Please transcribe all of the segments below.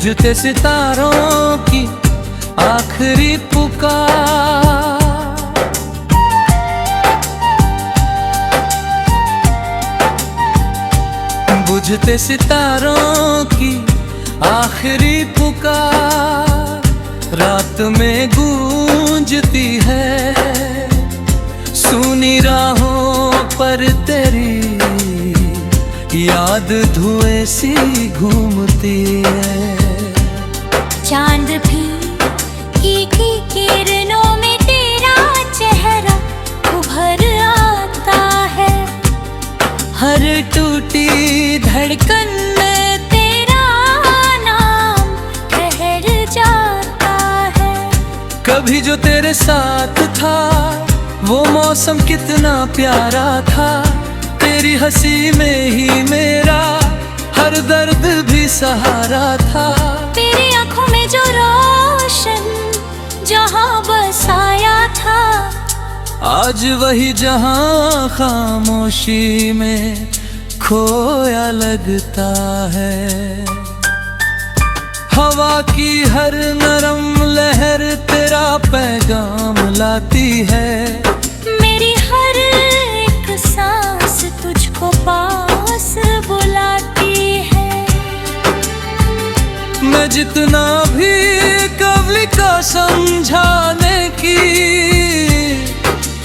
बुझते सितारों की आखिरी पुकार। बुझते सितारों की आखिरी पुकार रात में गूंजती है, सूनी राहों पर तेरी याद धुएं सी घूमती है। चांद भी एक ही किरणों में तेरा चेहरा उभर आता है। हर टूटी धड़कन में तेरा नाम ठहर जाता है। कभी जो तेरे साथ था वो मौसम कितना प्यारा था, तेरी हंसी में ही मेरा हर दर्द भी सहारा था। तेरी आंखों में जो रोशन जहां बसाया था, आज वही जहां खामोशी में खोया लगता है। हवा की हर नरम लहर तेरा पैगाम लाती है। मेरी हर एक सांस तुझको पास बुलाती है। मैं जितना भी कवली का समझाने की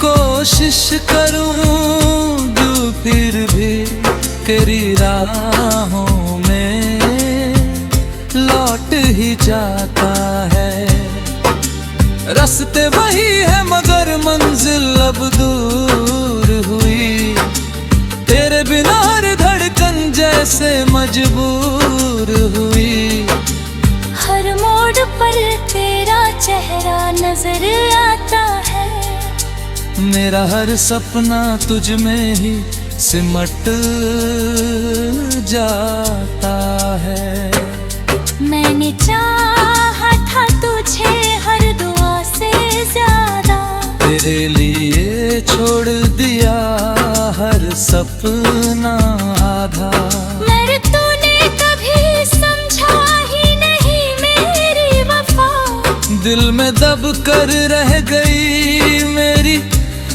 कोशिश करूं, दिल फिर भी तेरी राहों में लौट ही जाता है। रास्ते वही है मगर मंजिल अब दूर हुई, तेरे बिना हर धड़कन जैसे मजबूर हुई। हर मोड़ पर तेरा चेहरा नजर आता है। मेरा हर सपना तुझ में ही सिमट जाता है। मैंने चाहा था तुझे हर दुआ से ज्यादा, तेरे लिए छोड़ दिया हर सपना आधा। मगर तूने कभी समझा ही नहीं मेरी वफा। दिल में दब कर रह गई मेरी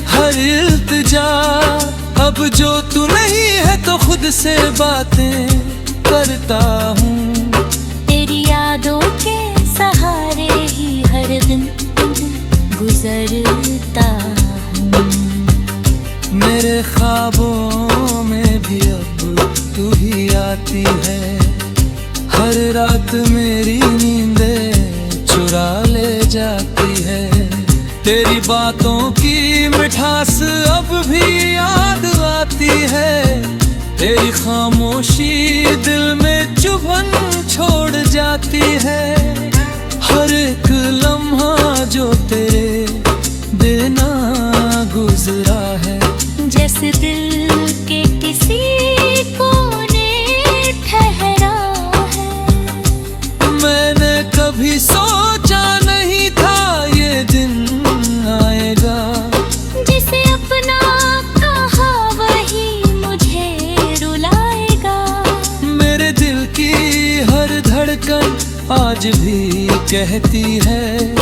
हर इल्तिजा। अब जो तू नहीं है तो खुद से बातें करता हूँ। तेरी यादों के सहारे ही हर दिन गुजरता हूँ। मेरे ख्वाबों में भी अब तू ही आती है। हर रात मेरी नींदें चुरा ले जाती है। तेरी बातों की मिठास अब भी याद आती है। तेरी खामोशी दिल में चुभन छोड़ जाती है। हर एक लम्हा जो तेरे बिना गुजरा है, जैसे दिल के किसी कोने ठहरा है। मैंने कभी सोचा नहीं था ये दिन आएगा। जिसे अपना कहा वही मुझे रुलाएगा। मेरे दिल की हर धड़कन आज भी कहती है,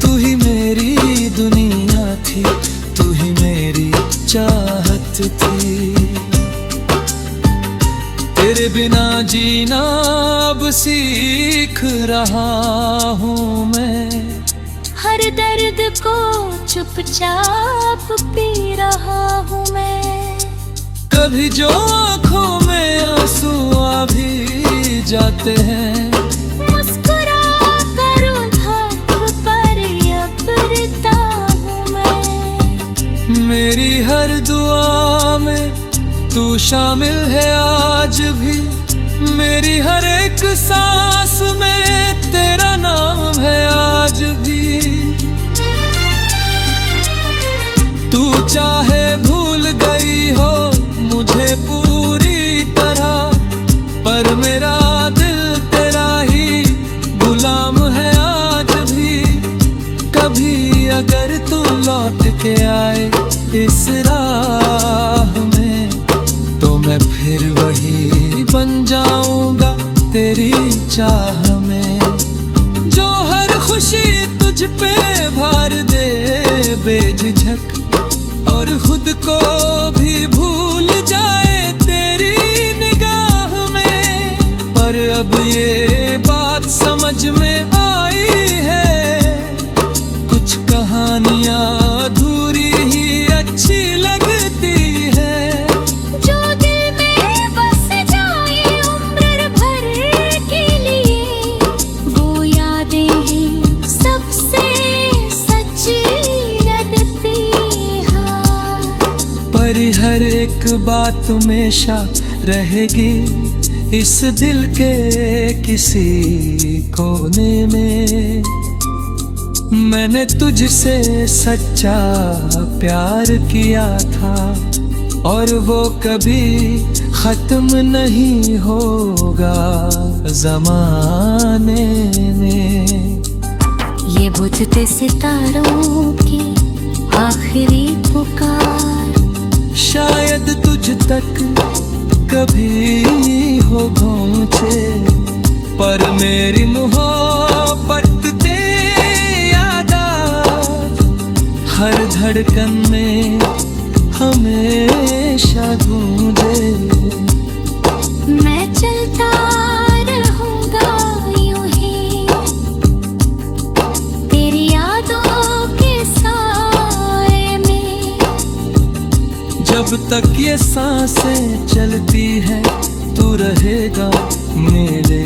तू ही मेरी दुनिया थी, तू ही मेरी चाहत थी। तेरे बिना जीना अब सीख रहा हूँ मैं। हर दर्द को चुपचाप पी रहा हूँ मैं। कभी जो आँखों में आंसू आ भी जाते हैं, मुस्कुरा कर उधर पर यबरता हूँ मैं। मेरी हर दुआ में तू शामिल है आज भी। मेरी हर एक सांस में तेरा नाम है आज भी। तू चाहे भूल गई हो मुझे पूरी तरह, पर मेरा दिल तेरा ही गुलाम है आज भी। कभी अगर तू लौट के आए इस राह में, तो मैं फिर वही बन जाऊंगा तेरी चाह में। खुशी तुझ पे भार दे बेझिझक, और खुद को भी भूल जाए तेरी निगाह में। पर अब ये बात समझ में आई है, कुछ कहानियां अधूरी ही अच्छी लगती है। जो दिल में बस जाए उम्र भर के लिए, वो यादें हैं सबसे सच्ची लगती हैं। पर हर एक बात हमेशा रहेगी इस दिल के किसी कोने में। मैंने तुझसे सच्चा प्यार किया था, और वो कभी खत्म नहीं होगा जमाने में। ये बुझते सितारों की आखिरी पुकार, शायद तुझ तक कभी हो पहुँचे, पर मेरी मोहब्बत तेरी यादात हर धड़कन में हमेशा गूंजे। मैं चलता रहूंगा यूं ही तेरी यादों के साए में। जब तक ये सांसें चलती है तू रहेगा मेरे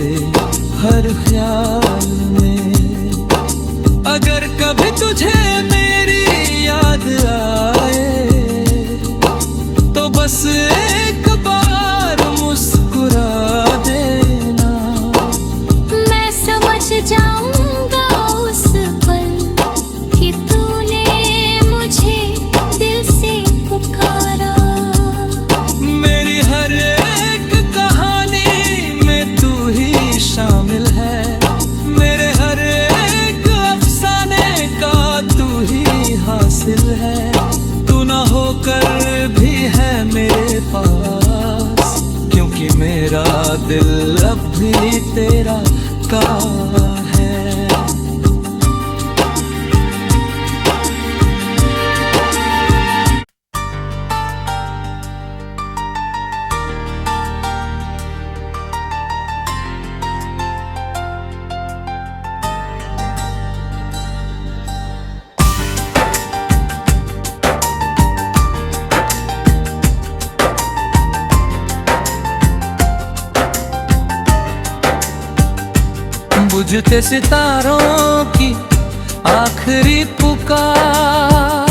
हर ख्याल में। अगर कभी तुझे मेरी याद आए तो बस एक बार मुस्कुरा देना। मैं समझ जाऊंगा उस पल कि तूने मुझे दिल से पुकारा। मेरी हर एक कहानी में तू ही शामिल है, मेरे हर एक अफसाने का तू ही हासिल है। तू ना होकर भी है मेरे पास, क्योंकि मेरा दिल अब भी तेरा का है। बुझते सितारों की आखिरी पुकार,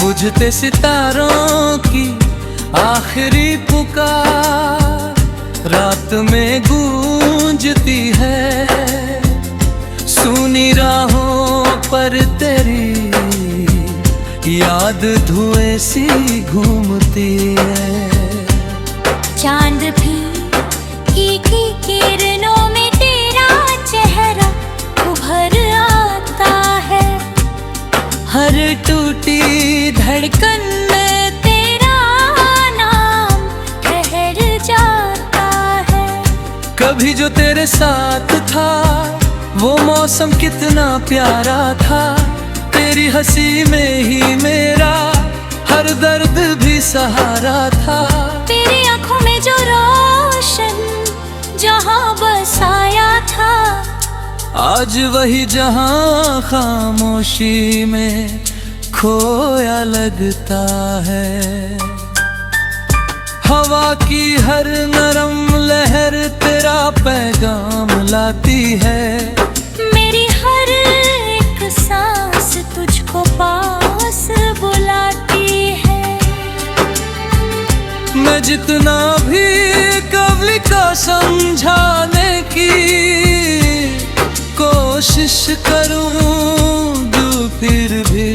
बुझते सितारों की आखिरी पुकार, रात में गूंजती है सूनी राहों पर तेरी याद धुएं सी घूमती है। चांद भी की किरणों में तेरा चेहरा उभर आता है। हर टूटी धड़कन में तेरा नाम ठहर जाता है। कभी जो तेरे साथ था वो मौसम कितना प्यारा था, तेरी हंसी में ही मेरा हर दर्द भी सहारा था। तेरी आंखों में जो रोशन जहां बसाया था, आज वही जहां खामोशी में खोया लगता है। हवा की हर नरम लहर तेरा पैगाम लाती है। मेरी हर एक सांस तुझको पास बुलाती है। मैं जितना भी कवली का समझाने की कोशिश करूं, जो फिर भी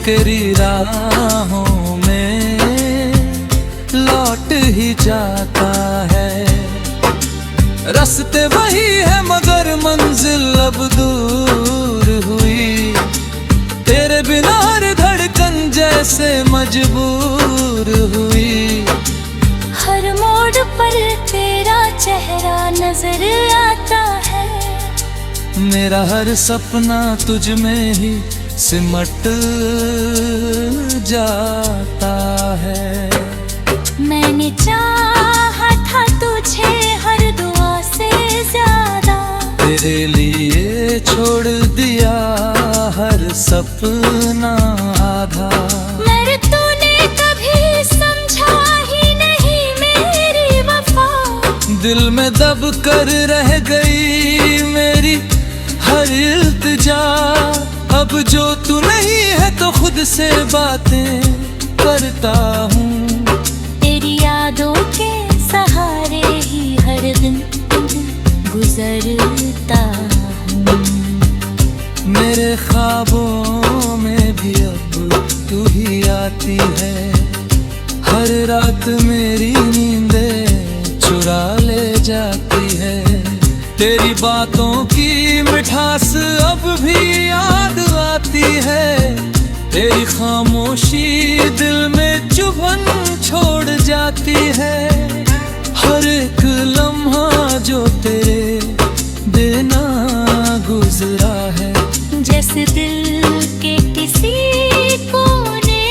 तेरी राहों में लौट ही जाता है। रास्ते वही है मगर मंजिल अब दूर हुई, तेरे बिना हर धड़कन जैसे मजबूर हुई। हर मोड़ पर तेरा चेहरा नजर आता है। मेरा हर सपना तुझ में ही सिमट जाता है। मैंने चाहा था तुझे हर दुआ से ज्यादा, तेरे लिए छोड़ दिया हर सपना आधा। मगर तूने कभी समझा ही नहीं मेरी वफा। दिल में दब कर रह गई मेरी हर इल्तिजा। अब जो तू नहीं है तो खुद से बातें करता हूँ। तेरी यादों के सहारे ही हर दिन गुजरता हूँ। मेरे ख्वाबों में भी अब तू ही आती है। हर रात मेरी नींदें चुरा ले जाती है। तेरी बातों की मिठास अब भी याद आती है। तेरी खामोशी दिल में चुभन छोड़ जाती है। हर एक लम्हा जो तेरे बिना गुजरा है, जैसे दिल के किसी कोने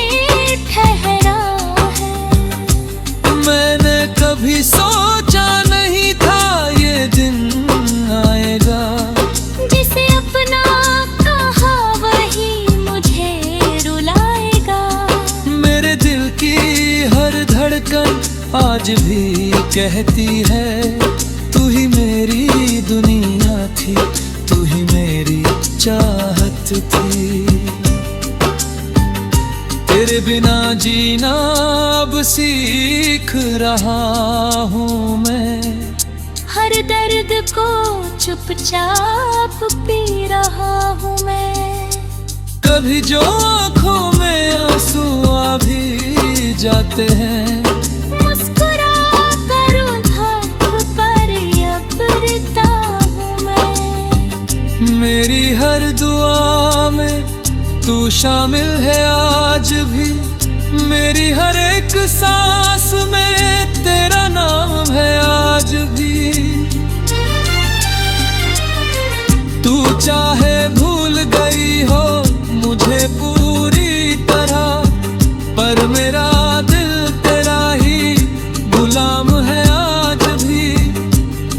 ठहरा है। मैंने कभी सोचा नहीं था ये दिन आएगा। जिसे अपना कहा वही मुझे रुलाएगा। मेरे दिल की हर धड़कन आज भी कहती है, तू ही मेरी दुनिया थी, तू ही मेरी चाहत थी। तेरे बिना जीना अब सीख रहा हूँ मैं। हर दर्द को चुपचाप पी रहा हूँ मैं। कभी जो आँखों में आंसू आ भी जाते हैं, मुस्कुरा कर धक पर यबरता हूँ मैं। मेरी हर दुआ में तू शामिल है आज भी। मेरी हर एक सांस में तेरा नाम है आज भी। तू चाहे भूल गई हो मुझे पूरी तरह, पर मेरा दिल तेरा ही गुलाम है आज भी।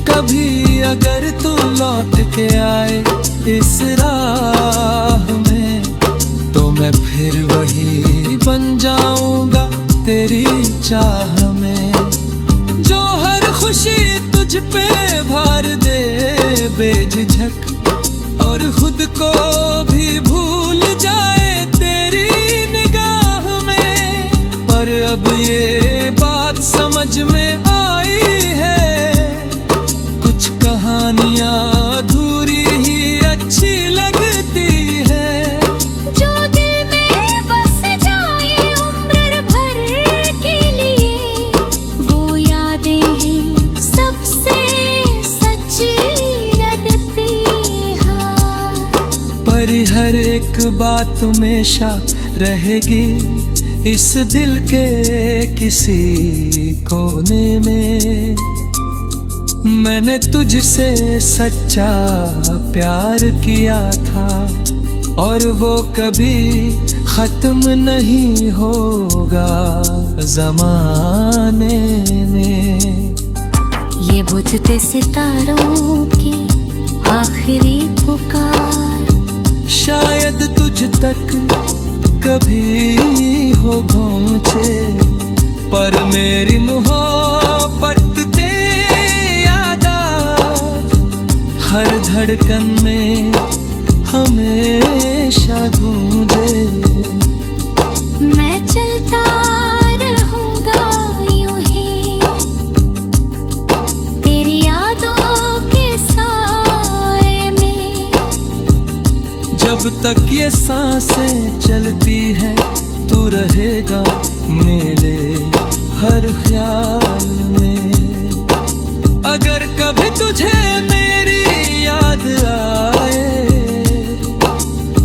कभी अगर तू लौट के आए इस राह में, तो मैं फिर वही बन जाऊंगा तेरी चाह में। जो हर खुशी तुझ पे भार दे बेझिझक, और खुद को भी भूल जाए तेरी निगाह में। पर अब ये बात समझ में आई है, कुछ कहानियां अधूरी ही अच्छी लगती है। जो दिल में बस जाए उम्र भर के लिए, वो यादें हैं सबसे सच्ची लगती हैं। पर हर एक बात हमेशा रहेगी इस दिल के किसी कोने में। मैंने तुझसे सच्चा प्यार किया था, और वो कभी खत्म नहीं होगा जमाने में। ये बुझते सितारों की आखिरी पुकार, शायद तुझ तक कभी हो पहुँचे, पर मेरी मोहब्बत तेरी यादात हर धड़कन में हमेशा गूंजे। मैं चलता रहूंगा यूं ही तेरी यादों के साए में। जब तक ये सांसें चलती है तू रहेगा मेरे हर ख्याल में। अगर कभी तुझे मेरी याद आए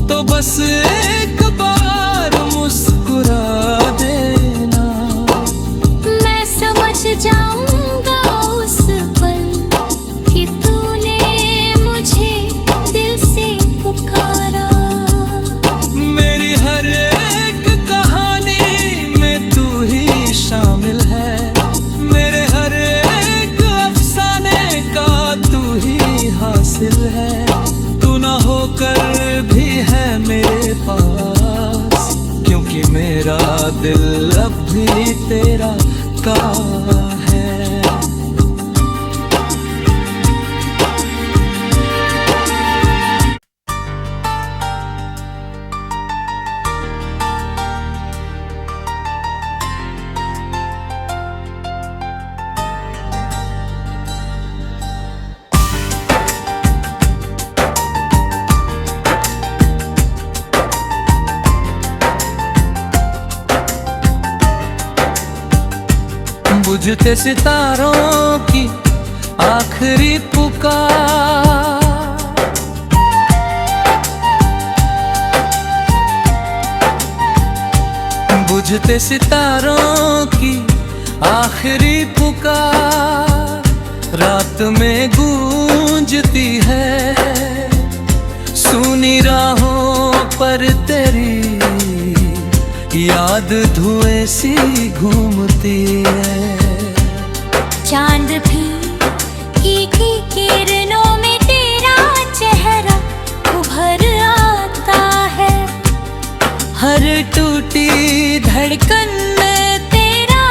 तो बस एक बार मुस्कुरा देना। मैं समझ जाऊंगा बुझते सितारों की आखिरी पुकार, बुझते सितारों की आखिरी पुकार रात में गूंजती है, सुनी राहों पर तेरी याद धुएं सी घूमती है। चांद भी की किरणों में तेरा चेहरा उभर आता है, हर टूटी धड़कन में तेरा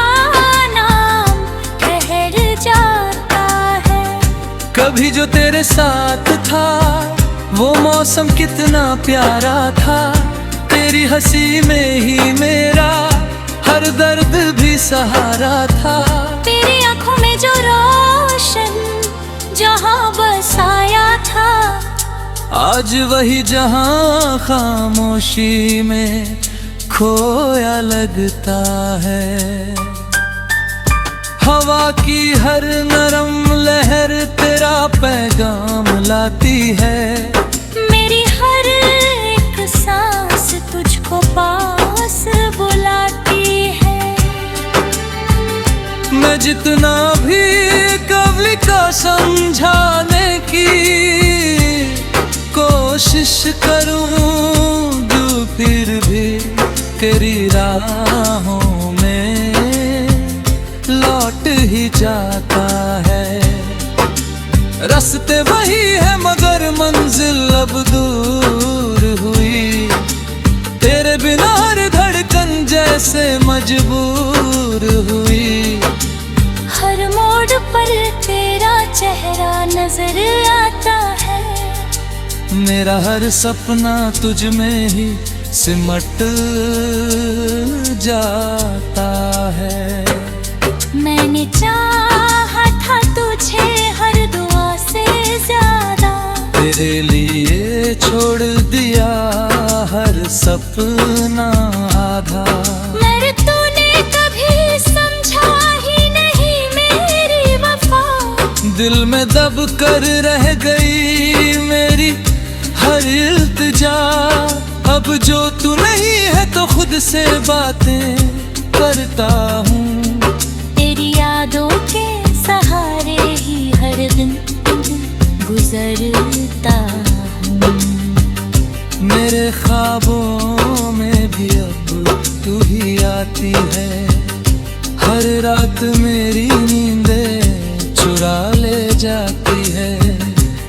नाम ठहर जाता है। कभी जो तेरे साथ था वो मौसम कितना प्यारा था, तेरी हंसी में ही मेरा हर दर्द भी सहारा था। तेरी आंखों में जो रोशन जहां बसाया था, आज वही जहां खामोशी में खोया लगता है। हवा की हर नरम लहर तेरा पैगाम लाती है, मेरी हर एक सांस तुझको पास बुलाती है। मैं जितना भी कवि को समझाने की कोशिश करूं, जो फिर भी तेरी राहों में लौट ही जाता है। रास्ते वही है मगर मंजिल अब दूर हुई, तेरे बिना हर धड़कन जैसे मजबूर हुई। हर मोड़ पर तेरा चेहरा नजर आता है, मेरा हर सपना तुझ में ही सिमट जाता है। मैंने चाहा था तुझे हर दुआ से ज्यादा, तेरे लिए छोड़ दिया हर सपना आधा। मगर तूने कभी समझा ही नहीं मेरी वफा, दिल में दब कर रह गई मेरी हर इल्तिजा। अब जो तू नहीं है तो खुद से बातें करता हूँ, तेरी यादों के सहारे ही हर दिन गुजरता हूँ। मेरे ख्वाबों में भी अब तू ही आती है, हर रात मेरी नींदें चुरा ले जाती है।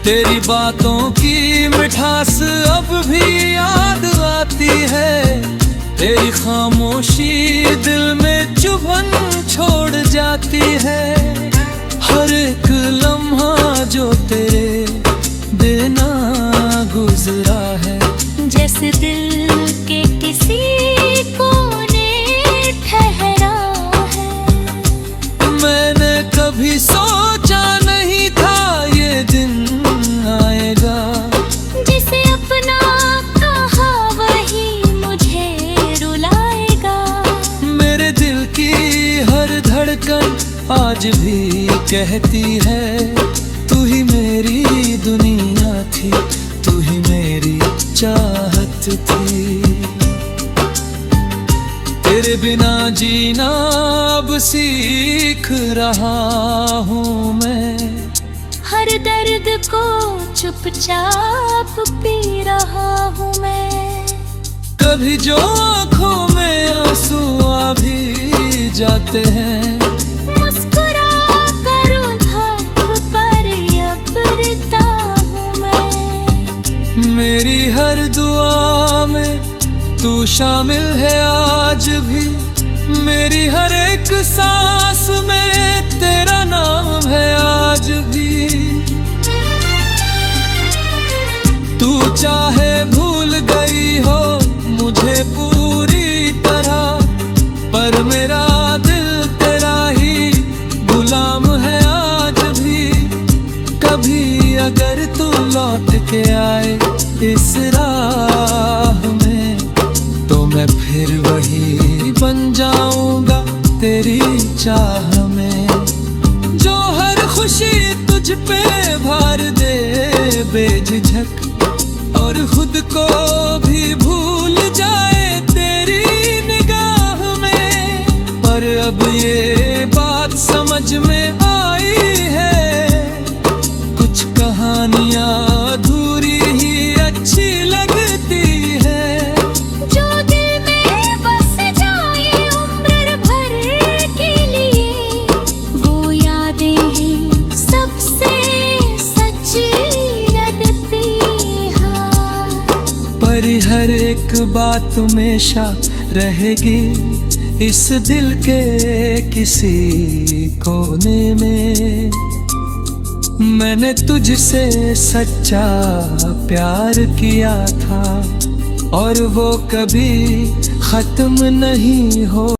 तेरी बातों की मिठास अब भी याद आती है, तेरी खामोशी दिल में चुभन छोड़ जाती है। हर एक लम्हा जो तेरे बिना गुजरा है, जैसे दिल के किसी कोने ठहरा है। मैंने कभी सोचा नहीं था ये दिन आएगा, जिसे अपना कहा वही मुझे रुलाएगा। मेरे दिल की हर धड़कन आज भी कहती है, तू ही मेरी दुनिया थी, तू ही मेरी चाहत थी। तेरे बिना जीना अब सीख रहा हूँ मैं, हर दर्द को चुपचाप पी रहा हूँ मैं। कभी जो आँखों में आंसू आ भी जाते हैं, मुस्कुरा कर उधर पर यबरता हूँ मैं। मेरी हर दुआ में तू शामिल है आज भी, मेरी हर एक सांस में तेरा नाम है आज भी। तू चाहे भूल गई हो मुझे पूरी तरह, पर मेरा दिल तेरा ही गुलाम है आज भी। कभी अगर तू लौट के आए इस राह में, तो मैं फिर वही बन जाऊंगा तेरी चाह में। खामोशी तुझ पे भार दे बेझिझक, और खुद को भी भूल जाए तेरी निगाह में। पर अब ये बात समझ में आई है, कुछ कहानियां अधूरी ही अच्छी लगती है। जो दिल में बस जाए उम्र भर के लिए, वो यादें हैं सबसे सच्ची लगती हैं। पर हर एक बात हमेशा रहेगी इस दिल के किसी कोने में। मैंने तुझसे सच्चा प्यार किया था, और वो कभी खत्म नहीं हो